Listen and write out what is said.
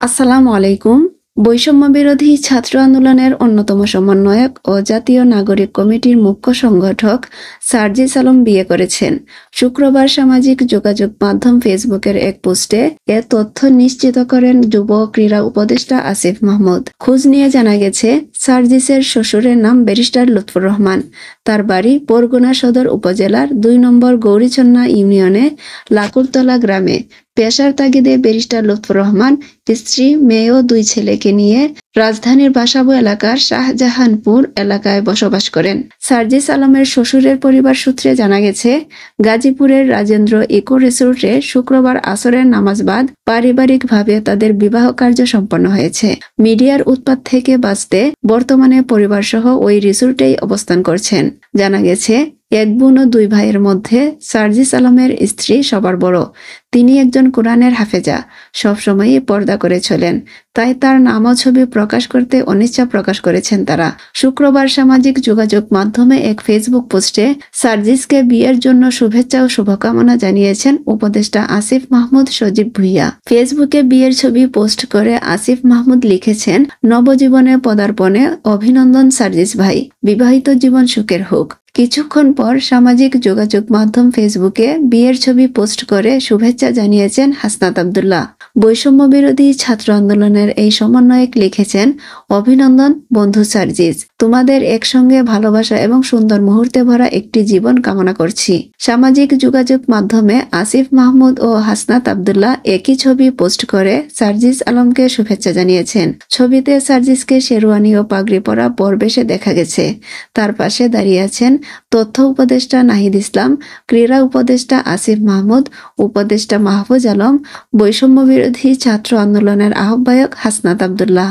আসসালামু আলাইকুম। বৈষম্য বিরোধী ছাত্র আন্দোলনের অন্যতম সমন্বয়ক ও জাতীয় নাগরিক কমিটির মুখ্য সংগঠক সার্জিস আলম বিয়ে করেছেন। শুক্রবার সামাজিক যোগাযোগ মাধ্যম ফেসবুকের এক পোস্টে এ তথ্য নিশ্চিত করেন যুব ক্রীড়া উপদেষ্টা আসিফ মাহমুদ। খোঁজ নিয়ে জানা গেছে, সার্জিসের শ্বশুরের নাম ব্যারিস্টার লুৎফর রহমান। তার বাড়ি বরগুনা সদর উপজেলার ২ নম্বর গৌরীছন্না ইউনিয়নে লাকুরতলা গ্রামে। পেশার তাগিদে ব্যারিস্টার লুৎফর রহমান স্ত্রী, মেয়ে ও 2 ছেলেকে নিয়ে রাজধানীর বাসাবো এলাকার শাহজাহানপুর এলাকায় বসবাস করেন। সার্জিস আলমের শ্বশুরের পরিবার সূত্রে জানা গেছে, গাজীপুরের রাজেন্দ্র ইকো রিসোর্টে শুক্রবার আসরের নামাজ বাদ পারিবারিকভাবে তাদের বিবাহ কার্য সম্পন্ন হয়েছে। মিডিয়ার উৎপাত থেকে বাঁচতে বর্তমানে পরিবারসহ ওই রিসোর্টেই অবস্থান করছেন। জানা গেছে, এক বোন ও 2 ভাইয়ের মধ্যে সার্জিস আলমের স্ত্রী সবার বড়। তিনি একজন কোরআনের হাফেজা, সবসময়ই পর্দা করে চলেন। তাই তার নাম ও ছবি প্রকাশ করতে অনিচ্ছা প্রকাশ করেছেন তারা। শুক্রবার সামাজিক যোগাযোগ মাধ্যমে এক ফেসবুক পোস্টে সার্জিসকে বিয়ের জন্য শুভেচ্ছা ও শুভকামনা জানিয়েছেন উপদেষ্টা আসিফ মাহমুদ সজীব ভুইয়া। ফেসবুকে বিয়ের ছবি পোস্ট করে আসিফ মাহমুদ লিখেছেন, নবজীবনে পদার্পণে অভিনন্দন সার্জিস ভাই, বিবাহিত জীবন সুখের হোক। কিছুক্ষণ পর সামাজিক যোগাযোগ মাধ্যম ফেসবুকে বিয়ের ছবি পোস্ট করে শুভেচ্ছা জানিয়েছেন হাসনাত আব্দুল্লাহ। বৈষম্য বিরোধী ছাত্র আন্দোলনের এই সমন্বয়ক লিখেছেন, অভিনন্দন বন্ধু সার্জিস, তোমাদের একসঙ্গে ভালোবাসা এবং সুন্দর মুহূর্তে ভরা একটি জীবন কামনা করছি। সামাজিক যোগাযোগ মাধ্যমে আসিফ মাহমুদ ও হাসনাত আব্দুল্লাহ একই ছবি পোস্ট করে সার্জিস আলমকে শুভেচ্ছা জানিয়েছেন। ছবিতে সার্জিসকে শেরওয়ানি ও পাগড়ি পরা পরবেশে দেখা গেছে। তার পাশে দাঁড়িয়ে আছেন তথ্য উপদেষ্টা নাহিদ ইসলাম, ক্রীড়া উপদেষ্টা আসিফ মাহমুদ, উপদেষ্টা মাহফুজ আলম, বৈষম্য বিরোধী ছাত্র আন্দোলনের আহ্বায়ক হাসনাত আব্দুল্লাহ।